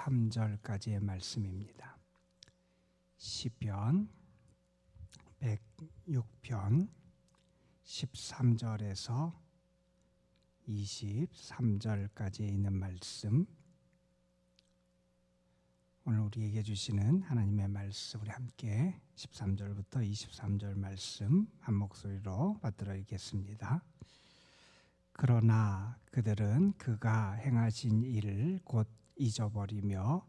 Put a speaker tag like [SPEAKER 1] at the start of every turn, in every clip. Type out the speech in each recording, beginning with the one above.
[SPEAKER 1] 23절까지의 말씀입니다. 시편 106편 13절에서 23절까지 있는 말씀, 오늘 우리에게 주시는 하나님의 말씀, 우리 함께 13절부터 23절 말씀 한 목소리로 받들어 읽겠습니다. 그러나 그들은 그가 행하신 일을 곧 잊어버리며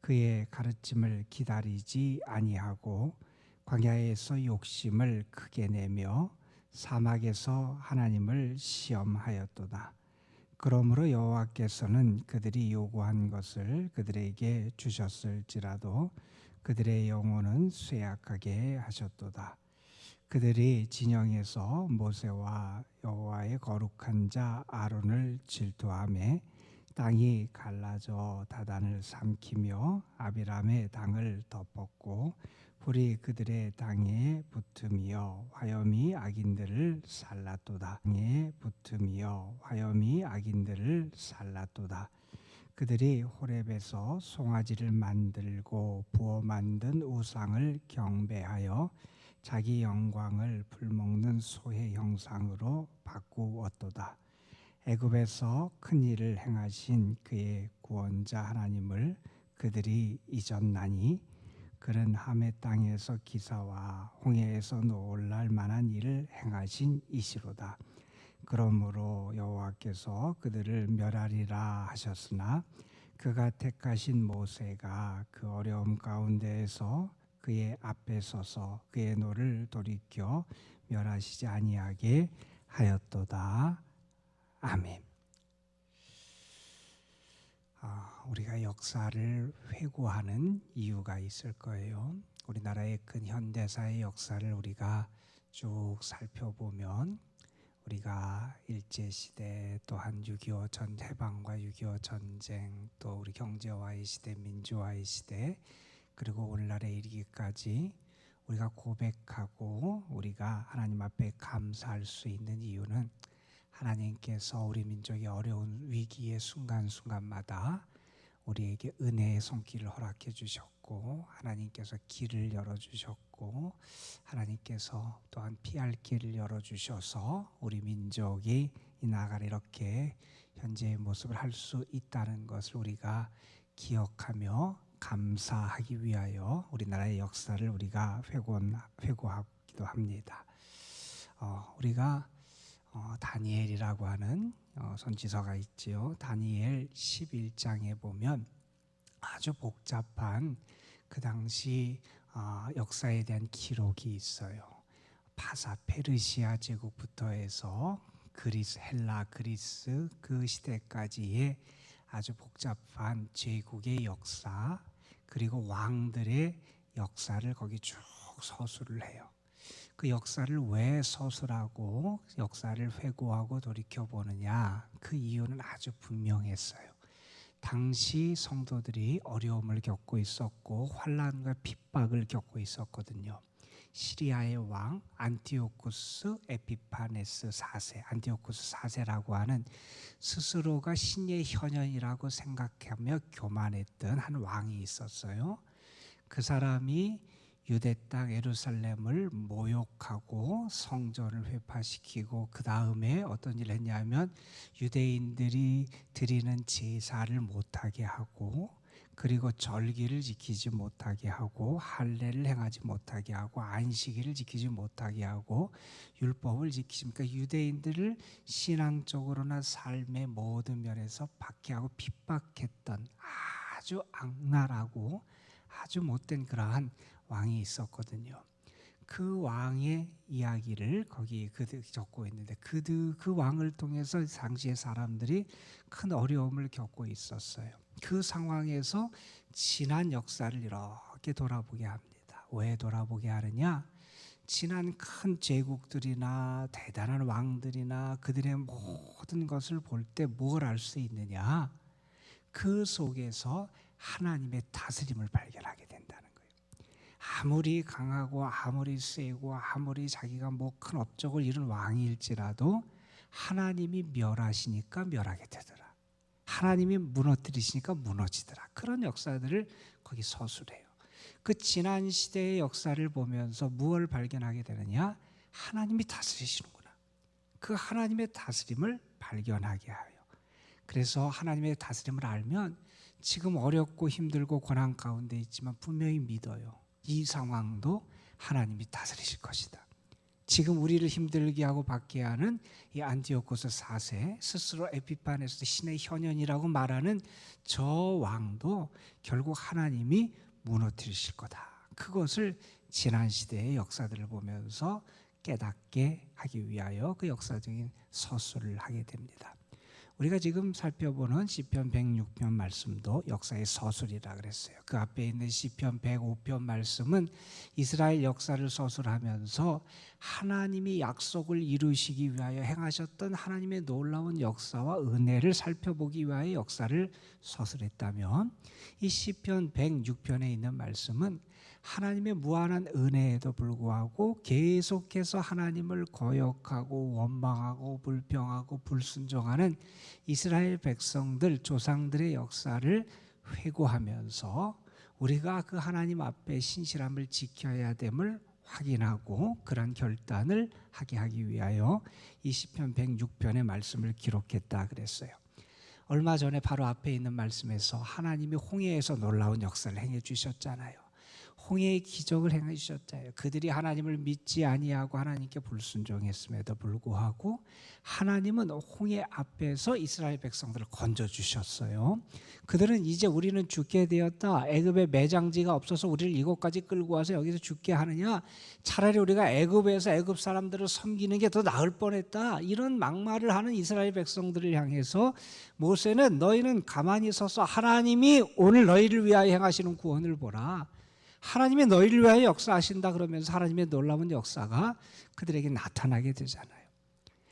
[SPEAKER 1] 그의 가르침을 기다리지 아니하고 광야에서 욕심을 크게 내며 사막에서 하나님을 시험하였도다. 그러므로 여호와께서는 그들이 요구한 것을 그들에게 주셨을지라도 그들의 영혼은 쇠약하게 하셨도다. 그들이 진영에서 모세와 여호와의 거룩한 자 아론을 질투하며 땅이 갈라져 다단을 삼키며 아비람의 당을 덮었고 불이 그들의 당에 붙으며 화염이 악인들을 살랐도다. 땅에 붙으며 화염이 악인들을 살랐도다. 그들이 호렙에서 송아지를 만들고 부어 만든 우상을 경배하여 자기 영광을 불먹는 소의 형상으로 바꾸었도다. 애굽에서 큰 일을 행하신 그의 구원자 하나님을 그들이 잊었나니 그는 하메 땅에서 기사와 홍해에서 놀랄 만한 일을 행하신 이시로다. 그러므로 여호와께서 그들을 멸하리라 하셨으나 그가 택하신 모세가 그 어려움 가운데에서 그의 앞에 서서 그의 노를 돌이켜 멸하시지 아니하게 하였도다. 아멘. 우리가 역사를 회고하는 이유가 있을 거예요. 우리나라의 큰 현대사의 역사를 우리가 쭉 살펴보면 우리가 일제시대, 또한 6.25 전 해방과 6.25 전쟁, 또 우리 경제화의 시대, 민주화의 시대, 그리고 오늘날에 이르기까지 우리가 고백하고 우리가 하나님 앞에 감사할 수 있는 이유는 하나님께서 우리 민족의 어려운 위기의 순간순간마다 우리에게 은혜의 손길을 허락해 주셨고 하나님께서 길을 열어주셨고 하나님께서 또한 피할 길을 열어주셔서 우리 민족이 이 나라를 이렇게 현재의 모습을 할 수 있다는 것을 우리가 기억하며 감사하기 위하여 우리나라의 역사를 우리가 회고하기도 합니다. 우리가 다니엘이라고 하는 선지서가 있지요. 다니엘 11장에 보면 아주 복잡한 그 당시 역사에 대한 기록이 있어요. 파사 페르시아 제국부터 해서 헬라 그리스 그 시대까지의 아주 복잡한 제국의 역사, 그리고 왕들의 역사를 거기 쭉 서술을 해요. 그 역사를 왜 서술하고 역사를 회고하고 돌이켜보느냐, 그 이유는 아주 분명했어요. 당시 성도들이 어려움을 겪고 있었고 환난과 핍박을 겪고 있었거든요. 시리아의 왕 안티오쿠스 에피파네스 4세, 안티오쿠스 4세라고 하는 스스로가 신의 현현이라고 생각하며 교만했던 한 왕이 있었어요. 그 사람이 유대 땅 예루살렘을 모욕하고 성전을 회파시키고 그 다음에 어떤 일을 했냐면 유대인들이 드리는 제사를 못하게 하고 그리고 절기를 지키지 못하게 하고 할례를 행하지 못하게 하고 안식일을 지키지 못하게 하고 율법을 지키지 못하게, 그러니까 유대인들을 신앙적으로나 삶의 모든 면에서 박해하고 핍박했던 아주 악랄하고 아주 못된 그러한 왕이 있었거든요. 그 왕의 이야기를 거기 그들이 적고 있는데 그 왕을 통해서 당시의 사람들이 큰 어려움을 겪고 있었어요. 그 상황에서 지난 역사를 이렇게 돌아보게 합니다. 왜 돌아보게 하느냐? 지난 큰 제국들이나 대단한 왕들이나 그들의 모든 것을 볼 때 뭘 알 수 있느냐? 그 속에서 하나님의 다스림을 발견하게 된다는 거예요. 아무리 강하고 아무리 세고 아무리 자기가 뭐 큰 업적을 이룬 왕일지라도 하나님이 멸하시니까 멸하게 되더라. 하나님이 무너뜨리시니까 무너지더라. 그런 역사들을 거기 서술해요. 그 지난 시대의 역사를 보면서 무엇을 발견하게 되느냐? 하나님이 다스리시는구나. 그 하나님의 다스림을 발견하게 하여. 그래서 하나님의 다스림을 알면 지금 어렵고 힘들고 고난 가운데 있지만 분명히 믿어요. 이 상황도 하나님이 다스리실 것이다. 지금 우리를 힘들게 하고 받게 하는 이 안티오코스 4세, 스스로 에피파네스 신의 현현이라고 말하는 저 왕도 결국 하나님이 무너뜨리실 거다. 그것을 지난 시대의 역사들을 보면서 깨닫게 하기 위하여 그 역사적인 서술을 하게 됩니다. 우리가 지금 살펴보는 시편 106편 말씀도 역사의 서술이라 그랬어요. 그 앞에 있는 시편 105편 말씀은 이스라엘 역사를 서술하면서 하나님이 약속을 이루시기 위하여 행하셨던 하나님의 놀라운 역사와 은혜를 살펴보기 위하여 역사를 서술했다면, 이 시편 106편에 있는 말씀은 하나님의 무한한 은혜에도 불구하고 계속해서 하나님을 거역하고 원망하고 불평하고 불순종하는 이스라엘 백성들, 조상들의 역사를 회고하면서 우리가 그 하나님 앞에 신실함을 지켜야 됨을 확인하고 그런 결단을 하게 하기 위하여 이 시편 106편의 말씀을 기록했다 그랬어요. 얼마 전에 바로 앞에 있는 말씀에서 하나님이 홍해에서 놀라운 역사를 행해 주셨잖아요. 홍해의 기적을 행해 주셨잖아요. 그들이 하나님을 믿지 아니하고 하나님께 불순종했음에도 불구하고 하나님은 홍해 앞에서 이스라엘 백성들을 건져 주셨어요. 그들은 이제 우리는 죽게 되었다. 애굽에 매장지가 없어서 우리를 이곳까지 끌고 와서 여기서 죽게 하느냐? 차라리 우리가 애굽에서 애굽 사람들을 섬기는 게 더 나을 뻔했다. 이런 막말을 하는 이스라엘 백성들을 향해서 모세는 너희는 가만히 서서 하나님이 오늘 너희를 위하여 행하시는 구원을 보라. 하나님이 너희를 위하여 역사하신다 그러면서 하나님의 놀라운 역사가 그들에게 나타나게 되잖아요.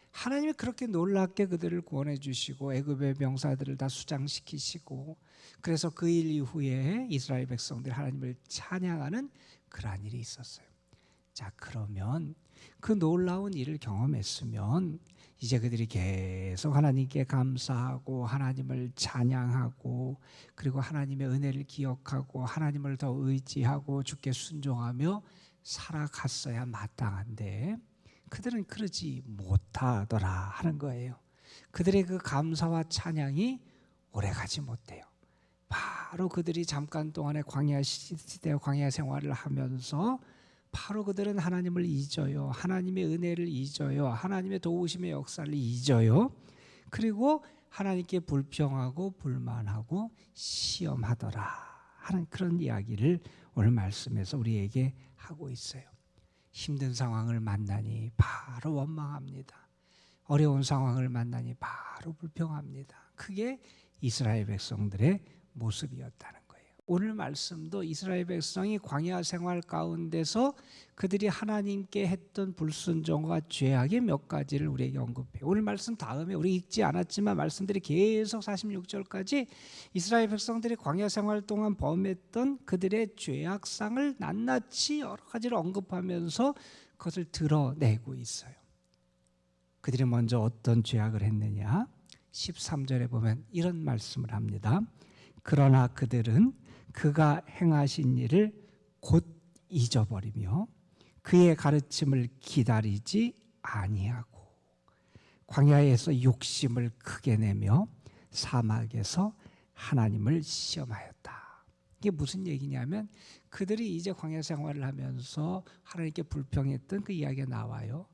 [SPEAKER 1] 하나님이 그렇게 놀랍게 그들을 구원해 주시고 애굽의 병사들을 다 수장시키시고, 그래서 그 일 이후에 이스라엘 백성들이 하나님을 찬양하는 그러한 일이 있었어요. 자, 그러면 그 놀라운 일을 경험했으면 이제 그들이 계속 하나님께 감사하고 하나님을 찬양하고 그리고 하나님의 은혜를 기억하고 하나님을 더 의지하고 주께 순종하며 살아갔어야 마땅한데 그들은 그러지 못하더라 하는 거예요. 그들의 그 감사와 찬양이 오래가지 못해요. 바로 그들이 잠깐 동안의 광야 시대, 광야 생활을 하면서 바로 그들은 하나님을 잊어요. 하나님의 은혜를 잊어요. 하나님의 도우심의 역사를 잊어요. 그리고 하나님께 불평하고 불만하고 시험하더라 하는 그런 이야기를 오늘 말씀에서 우리에게 하고 있어요. 힘든 상황을 만나니 바로 원망합니다. 어려운 상황을 만나니 바로 불평합니다. 그게 이스라엘 백성들의 모습이었다는 거예요. 오늘 말씀도 이스라엘 백성이 광야 생활 가운데서 그들이 하나님께 했던 불순종과 죄악의 몇 가지를 우리에게 언급해요. 오늘 말씀 다음에 우리 읽지 않았지만 말씀들이 계속 46절까지 이스라엘 백성들이 광야 생활 동안 범했던 그들의 죄악상을 낱낱이 여러 가지를 언급하면서 그것을 드러내고 있어요. 그들이 먼저 어떤 죄악을 했느냐? 13절에 보면 이런 말씀을 합니다. 그러나 그들은 그가 행하신 일을 곧 잊어버리며 그의 가르침을 기다리지 아니하고 광야에서 욕심을 크게 내며 사막에서 하나님을 시험하였다. 이게 무슨 얘기냐면 그들이 이제 광야 생활을 하면서 하나님께 불평했던 그 이야기가 나와요.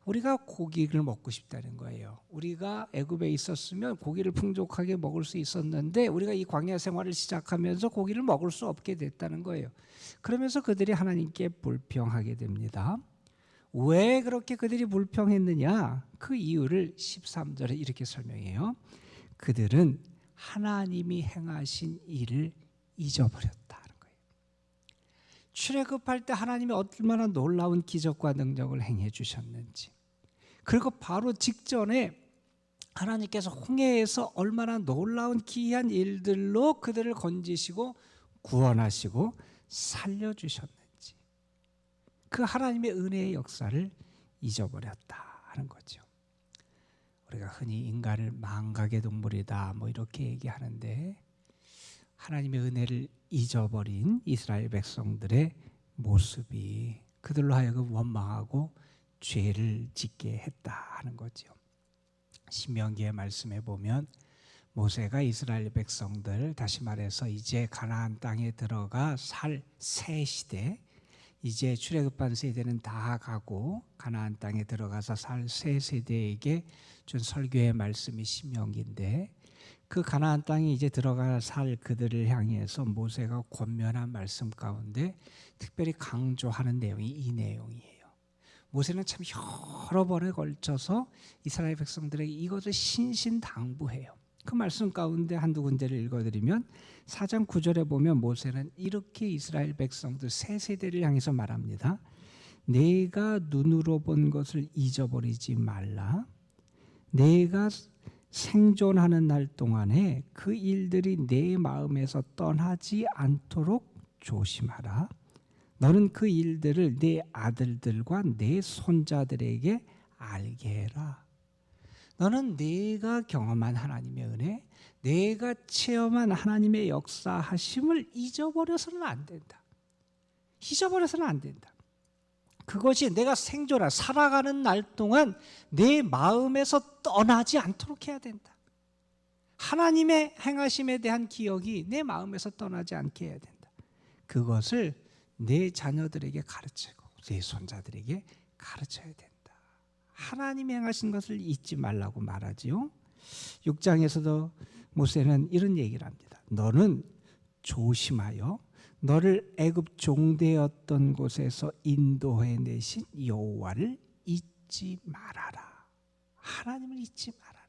[SPEAKER 1] 우리가 고기를 먹고 싶다는 거예요. 우리가 애굽에 있었으면 고기를 풍족하게 먹을 수 있었는데 우리가 이 광야 생활을 시작하면서 고기를 먹을 수 없게 됐다는 거예요. 그러면서 그들이 하나님께 불평하게 됩니다. 왜 그렇게 그들이 불평했느냐? 그 이유를 13절에 이렇게 설명해요. 그들은 하나님이 행하신 일을 잊어버렸다는 거예요. 출애굽할 때 하나님이 얼마나 놀라운 기적과 능력을 행해 주셨는지, 그리고 바로 직전에 하나님께서 홍해에서 얼마나 놀라운 기이한 일들로 그들을 건지시고 구원하시고 살려주셨는지, 그 하나님의 은혜의 역사를 잊어버렸다 하는 거죠. 우리가 흔히 인간을 망각의 동물이다 뭐 이렇게 얘기하는데, 하나님의 은혜를 잊어버린 이스라엘 백성들의 모습이 그들로 하여금 원망하고 죄를 짓게 했다 하는 거죠. 신명기의 말씀에 보면 모세가 이스라엘 백성들, 다시 말해서 이제 가나안 땅에 들어가 살 새 시대, 이제 출애굽한 세대는 다 가고 가나안 땅에 들어가서 살 새 세대에게 준 설교의 말씀이 신명기인데, 그 가나안 땅에 이제 들어가 살 그들을 향해서 모세가 권면한 말씀 가운데 특별히 강조하는 내용이 이 내용이에요. 모세는 참 여러 번에 걸쳐서 이스라엘 백성들에게 이것을 신신당부해요. 그 말씀 가운데 한두 군데를 읽어드리면 4장 9절에 보면 모세는 이렇게 이스라엘 백성들 세 세대를 향해서 말합니다. 내가 눈으로 본 것을 잊어버리지 말라. 내가 생존하는 날 동안에 그 일들이 내 마음에서 떠나지 않도록 조심하라. 너는 그 일들을 내 아들들과 내 손자들에게 알게 해라. 너는 내가 경험한 하나님의 은혜, 내가 체험한 하나님의 역사하심을 잊어버려서는 안 된다. 잊어버려서는 안 된다. 그것이 내가 생존한 살아가는 날 동안 내 마음에서 떠나지 않도록 해야 된다. 하나님의 행하심에 대한 기억이 내 마음에서 떠나지 않게 해야 된다. 그것을 내 자녀들에게 가르치고 내 손자들에게 가르쳐야 된다. 하나님이 행하신 것을 잊지 말라고 말하지요. 6장에서도 모세는 이런 얘기를 합니다. 너는 조심하여 너를 애굽 종되었던 곳에서 인도해 내신 여호와를 잊지 말아라. 하나님을 잊지 말아라.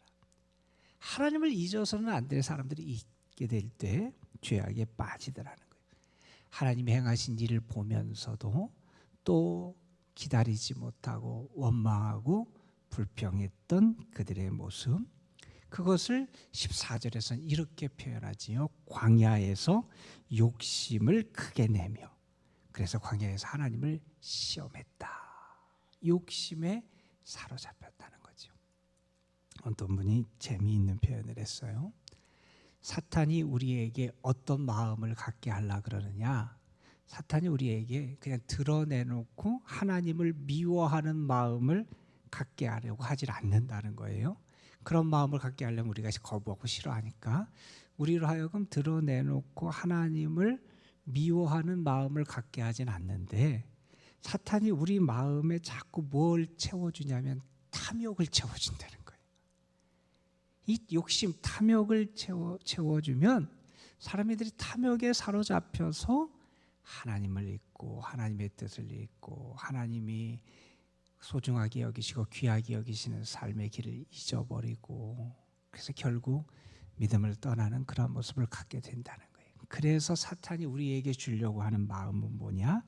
[SPEAKER 1] 하나님을 잊어서는 안 될 사람들이 있게 될 때 죄악에 빠지더라는 거예요. 하나님이 행하신 일을 보면서도 또 기다리지 못하고 원망하고 불평했던 그들의 모습, 그것을 14절에서는 이렇게 표현하지요. 광야에서 욕심을 크게 내며, 그래서 광야에서 하나님을 시험했다. 욕심에 사로잡혔다는 거죠. 어떤 분이 재미있는 표현을 했어요. 사탄이 우리에게 어떤 마음을 갖게 하려고 그러느냐, 사탄이 우리에게 그냥 드러내놓고 하나님을 미워하는 마음을 갖게 하려고 하질 않는다는 거예요. 그런 마음을 갖게 하려면 우리가 거부하고 싫어하니까 우리로 하여금 드러내놓고 하나님을 미워하는 마음을 갖게 하진 않는데, 사탄이 우리 마음에 자꾸 뭘 채워주냐면 탐욕을 채워준다는 거예요. 이 욕심, 탐욕을 채워주면 사람들이 탐욕에 사로잡혀서 하나님을 잊고 하나님의 뜻을 잊고 하나님이 소중하게 여기시고 귀하게 여기시는 삶의 길을 잊어버리고, 그래서 결국 믿음을 떠나는 그런 모습을 갖게 된다는 거예요. 그래서 사탄이 우리에게 주려고 하는 마음은 뭐냐?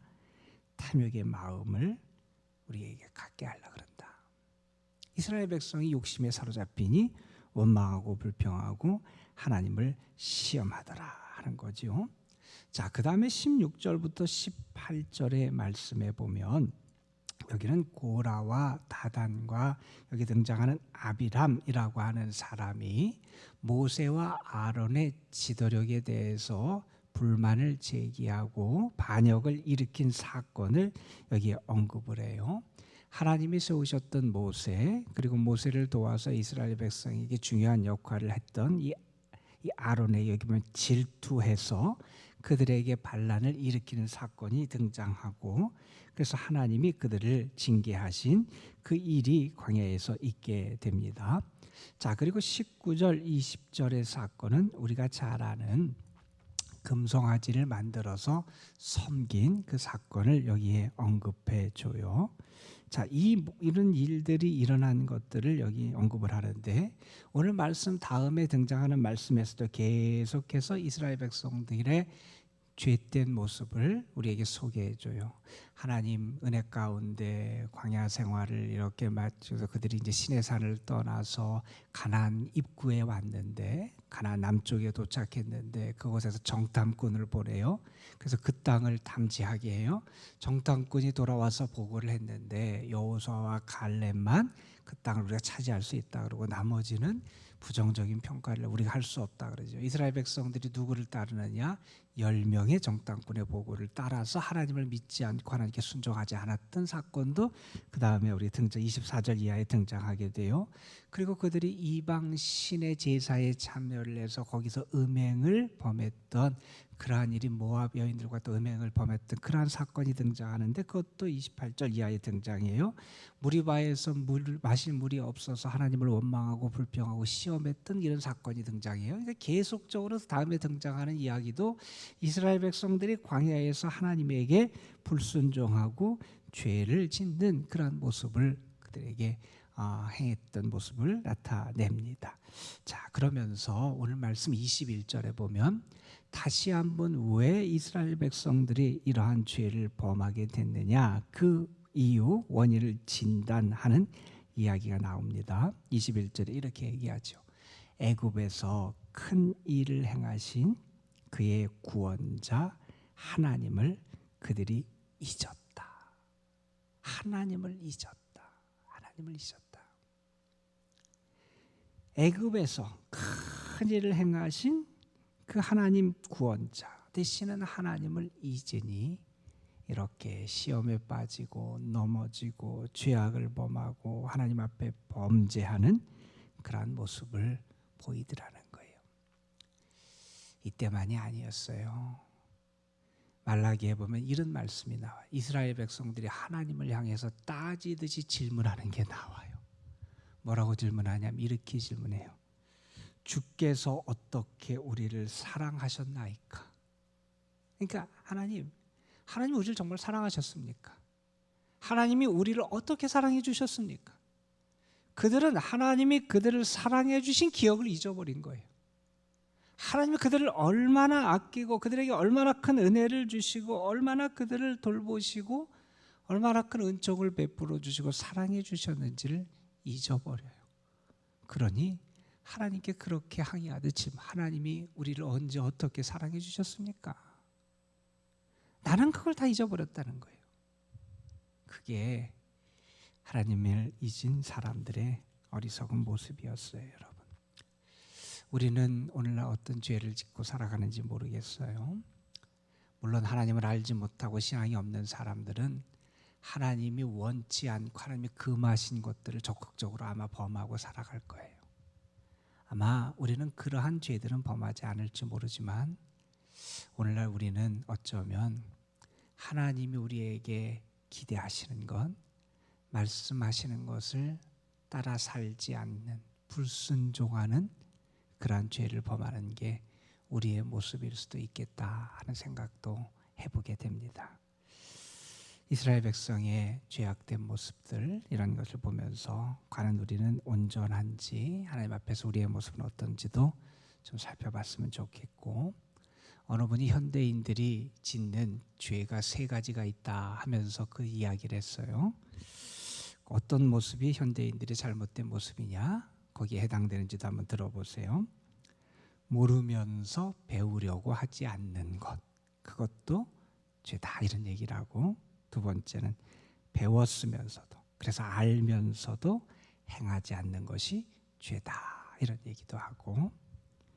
[SPEAKER 1] 탐욕의 마음을 우리에게 갖게 하려고 그런다. 이스라엘 백성이 욕심에 사로잡히니 원망하고 불평하고 하나님을 시험하더라 하는 거죠. 자, 그 다음에 16절부터 18절의 말씀에 보면 여기는 고라와 다단과 여기 등장하는 아비람이라고 하는 사람이 모세와 아론의 지도력에 대해서 불만을 제기하고 반역을 일으킨 사건을 여기에 언급을 해요. 하나님이 세우셨던 모세, 그리고 모세를 도와서 이스라엘 백성에게 중요한 역할을 했던 이 아론의 여기 보면 질투해서 그들에게 반란을 일으키는 사건이 등장하고, 그래서 하나님이 그들을 징계하신 그 일이 광야에서 있게 됩니다. 자, 그리고 19절 20절의 사건은 우리가 잘 아는 금송아지를 만들어서 섬긴 그 사건을 여기에 언급해 줘요. 자, 이런 일들이 일어난 것들을 여기 언급을 하는데, 오늘 말씀 다음에 등장하는 말씀에서도 계속해서 이스라엘 백성들의 죄된 모습을 우리에게 소개해 줘요. 하나님 은혜 가운데 광야 생활을 이렇게 마쳐서 그들이 이제 시내산을 떠나서 가나안 입구에 왔는데, 가나안 남쪽에 도착했는데 그곳에서 정탐꾼을 보내요. 그래서 그 땅을 탐지하게 해요. 정탐꾼이 돌아와서 보고를 했는데 여호수아와 갈렙만 그 땅을 우리가 차지할 수 있다 그러고 나머지는 부정적인 평가를 우리가 할 수 없다 그러죠. 이스라엘 백성들이 누구를 따르느냐? 10명의 정탐꾼의 보고를 따라서 하나님을 믿지 않고 하나님께 순종하지 않았던 사건도 그 다음에 우리 등장 24절 이하에 등장하게 돼요. 그리고 그들이 이방 신의 제사에 참여를 해서 거기서 음행을 범했던 그러한 일이 모압 여인들과 또 음행을 범했던 그러한 사건이 등장하는데 그것도 28절 이하에 등장해요. 무리바에서 마실 물이 없어서 하나님을 원망하고 불평하고 시험했던 이런 사건이 등장해요. 그러니까 계속적으로 다음에 등장하는 이야기도 이스라엘 백성들이 광야에서 하나님에게 불순종하고 죄를 짓는 그러한 모습을 그들에게 행했던 모습을 나타냅니다. 자, 그러면서 오늘 말씀 21절에 보면 다시 한번 왜 이스라엘 백성들이 이러한 죄를 범하게 됐느냐, 그 이유 원인을 진단하는 이야기가 나옵니다. 21절에 이렇게 얘기하죠. 애굽에서 큰 일을 행하신 그의 구원자 하나님을 그들이 잊었다. 하나님을 잊었다. 하나님을 잊었다. 애굽에서 큰 일을 행하신 그 하나님 구원자 되시는 하나님을 잊으니 이렇게 시험에 빠지고 넘어지고 죄악을 범하고 하나님 앞에 범죄하는 그러한 모습을 보이더라는 거예요. 이때만이 아니었어요. 말라기에 보면 이런 말씀이 나와요. 이스라엘 백성들이 하나님을 향해서 따지듯이 질문하는 게 나와요. 뭐라고 질문하냐면 이렇게 질문해요. 주께서 어떻게 우리를 사랑하셨나이까? 그러니까 하나님 우리를 정말 사랑하셨습니까? 하나님이 우리를 어떻게 사랑해 주셨습니까? 그들은 하나님이 그들을 사랑해 주신 기억을 잊어버린 거예요. 하나님이 그들을 얼마나 아끼고 그들에게 얼마나 큰 은혜를 주시고 얼마나 그들을 돌보시고 얼마나 큰 은총을 베풀어 주시고 사랑해 주셨는지를 잊어버려요. 그러니 하나님께 그렇게 항의하듯 지금 하나님이 우리를 언제 어떻게 사랑해 주셨습니까? 나는 그걸 다 잊어버렸다는 거예요. 그게 하나님을 잊은 사람들의 어리석은 모습이었어요, 여러분. 우리는 오늘날 어떤 죄를 짓고 살아가는지 모르겠어요. 물론 하나님을 알지 못하고 신앙이 없는 사람들은 하나님이 원치 않고 하나님이 금하신 것들을 적극적으로 아마 범하고 살아갈 거예요. 아마 우리는 그러한 죄들은 범하지 않을지 모르지만 오늘날 우리는 어쩌면 하나님이 우리에게 기대하시는 것, 말씀하시는 것을 따라 살지 않는 불순종하는 그러한 죄를 범하는 게 우리의 모습일 수도 있겠다 하는 생각도 해보게 됩니다. 이스라엘 백성의 죄악된 모습들 이런 것을 보면서 과연 우리는 온전한지 하나님 앞에서 우리의 모습은 어떤지도 좀 살펴봤으면 좋겠고 어느 분이 현대인들이 짓는 죄가 3가지가 있다 하면서 그 이야기를 했어요. 어떤 모습이 현대인들의 잘못된 모습이냐 거기에 해당되는지도 한번 들어보세요. 모르면서 배우려고 하지 않는 것 그것도 죄다 이런 얘기를 하고 두 번째는 배웠으면서도 그래서 알면서도 행하지 않는 것이 죄다 이런 얘기도 하고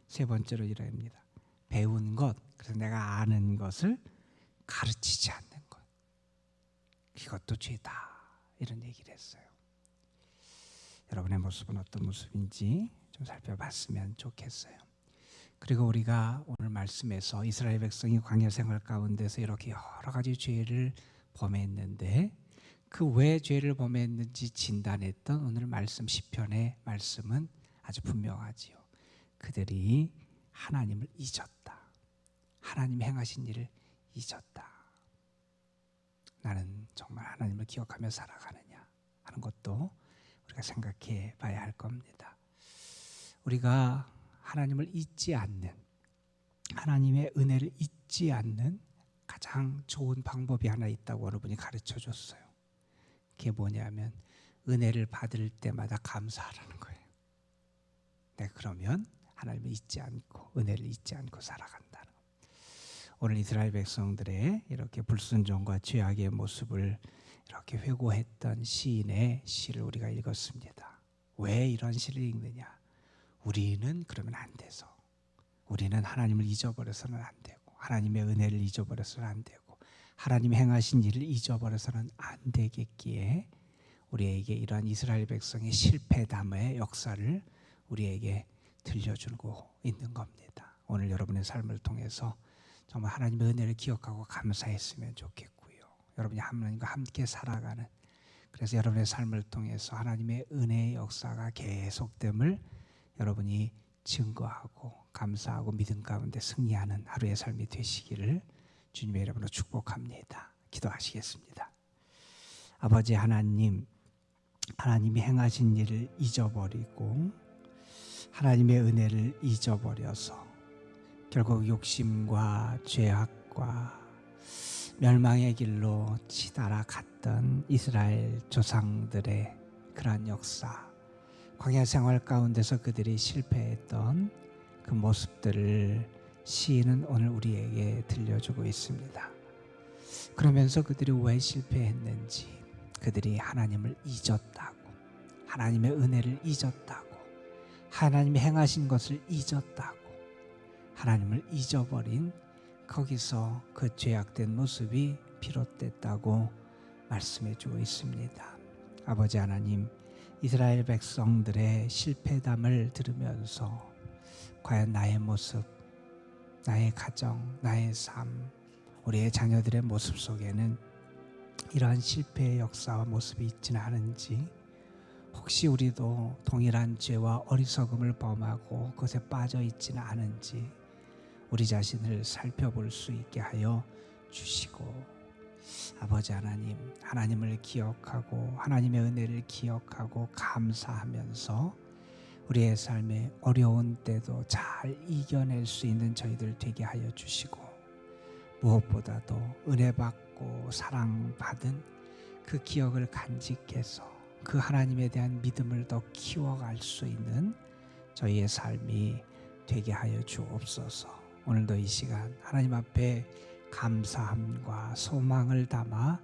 [SPEAKER 1] 세 번째로 이럽니다. 배운 것 그래서 내가 아는 것을 가르치지 않는 것 이것도 죄다 이런 얘기를 했어요. 여러분의 모습은 어떤 모습인지 좀 살펴봤으면 좋겠어요. 그리고 우리가 오늘 말씀에서 이스라엘 백성이 광야 생활 가운데서 이렇게 여러 가지 죄를 범했는데 그 왜 죄를 범했는지 진단했던 오늘 말씀 시편의 말씀은 아주 분명하지요. 그들이 하나님을 잊었다. 하나님 행하신 일을 잊었다. 나는 정말 하나님을 기억하며 살아가느냐 하는 것도 우리가 생각해 봐야 할 겁니다. 우리가 하나님을 잊지 않는 하나님의 은혜를 잊지 않는 가장 좋은 방법이 하나 있다고 어느 분이 가르쳐 줬어요. 그게 뭐냐면 은혜를 받을 때마다 감사하라는 거예요. 내가 그러면 하나님을 잊지 않고 은혜를 잊지 않고 살아간다는 거예요. 오늘 이스라엘 백성들의 이렇게 불순종과 죄악의 모습을 이렇게 회고했던 시인의 시를 우리가 읽었습니다. 왜 이런 시를 읽느냐? 우리는 그러면 안 돼서, 우리는 하나님을 잊어버려서는 안 되고, 하나님의 은혜를 잊어버려서는 안 되고, 하나님이 행하신 일을 잊어버려서는 안 되겠기에 우리에게 이러한 이스라엘 백성의 실패담의 역사를 우리에게 들려주고 있는 겁니다. 오늘 여러분의 삶을 통해서 정말 하나님의 은혜를 기억하고 감사했으면 좋겠고요. 여러분이 하나님과 함께 살아가는, 그래서 여러분의 삶을 통해서 하나님의 은혜의 역사가 계속됨을 여러분이 증거하고 감사하고 믿음 가운데 승리하는 하루의 삶이 되시기를 주님의 이름으로 축복합니다. 기도하시겠습니다. 아버지 하나님, 하나님이 행하신 일을 잊어버리고 하나님의 은혜를 잊어버려서 결국 욕심과 죄악과 멸망의 길로 치달아 갔던 이스라엘 조상들의 그러한 역사, 광야 생활 가운데서 그들이 실패했던 그 모습들을 시인은 오늘 우리에게 들려주고 있습니다. 그러면서 그들이 왜 실패했는지, 그들이 하나님을 잊었다고, 하나님의 은혜를 잊었다고, 하나님이 행하신 것을 잊었다고, 하나님을 잊어버린 거기서 그 죄악된 모습이 비롯됐다고 말씀해 주고 있습니다. 아버지 하나님, 이스라엘 백성들의 실패담을 들으면서 과연 나의 모습, 나의 가정, 나의 삶, 우리의 자녀들의 모습 속에는 이러한 실패의 역사와 모습이 있지는 않은지, 혹시 우리도 동일한 죄와 어리석음을 범하고 그것에 빠져 있지는 않은지 우리 자신을 살펴볼 수 있게 하여 주시고, 아버지 하나님, 하나님을 기억하고 하나님의 은혜를 기억하고 감사하면서 우리의 삶의 어려운 때도 잘 이겨낼 수 있는 저희들 되게 하여 주시고, 무엇보다도 은혜 받고 사랑받은 그 기억을 간직해서 그 하나님에 대한 믿음을 더 키워갈 수 있는 저희의 삶이 되게 하여 주옵소서. 오늘도 이 시간 하나님 앞에 감사함과 소망을 담아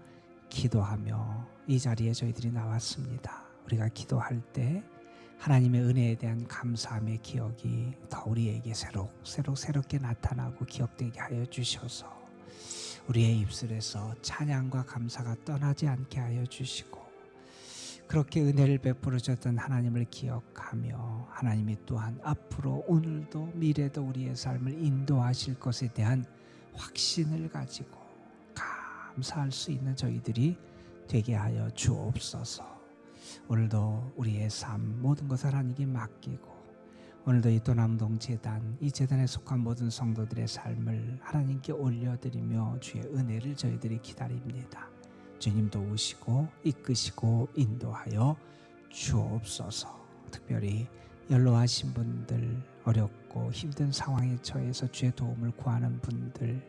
[SPEAKER 1] 기도하며 이 자리에 저희들이 나왔습니다. 우리가 기도할 때 하나님의 은혜에 대한 감사함의 기억이 더 우리에게 새롭게 나타나고 기억되게 하여 주셔서 우리의 입술에서 찬양과 감사가 떠나지 않게 하여 주시고, 그렇게 은혜를 베풀어 주셨던 하나님을 기억하며 하나님이 또한 앞으로 오늘도 미래도 우리의 삶을 인도하실 것에 대한 확신을 가지고 감사할 수 있는 저희들이 되게 하여 주옵소서. 오늘도 우리의 삶 모든 것을 하나님께 맡기고, 오늘도 이 도남동 재단, 이 재단에 속한 모든 성도들의 삶을 하나님께 올려드리며 주의 은혜를 저희들이 기다립니다. 주님 도우시고 이끄시고 인도하여 주옵소서. 특별히 연로하신 분들, 어렵고 힘든 상황에 처해서 주의 도움을 구하는 분들,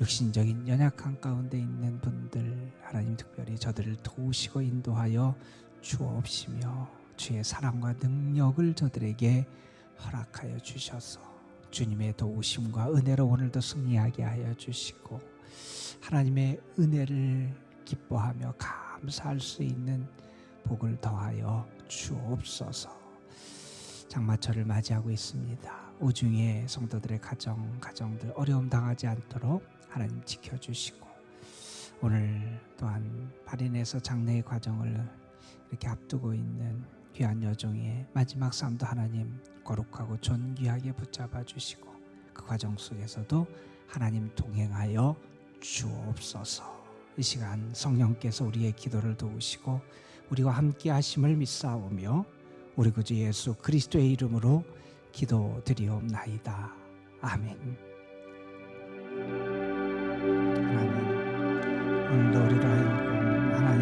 [SPEAKER 1] 육신적인 연약한 가운데 있는 분들, 하나님 특별히 저들을 도우시고 인도하여 주옵시며 주의 사랑과 능력을 저들에게 허락하여 주셔서 주님의 도우심과 은혜로 오늘도 승리하게 하여 주시고, 하나님의 은혜를 기뻐하며 감사할 수 있는 복을 더하여 주옵소서. 장마철을 맞이하고 있습니다. 오중에 성도들의 가정들 어려움 당하지 않도록 하나님 지켜주시고, 오늘 또한 발인에서 장례의 과정을 이렇게 앞두고 있는 귀한 여종의 마지막 삶도 하나님 거룩하고 존귀하게 붙잡아 주시고, 그 과정 속에서도 하나님 동행하여 주옵소서. 이 시간 성령께서 우리의 기도를 도우시고 우리와 함께 하심을 믿사오며 우리 구주 예수 그리스도의 이름으로 기도드리옵나이다. 아멘. 하나님, 오늘도 우리를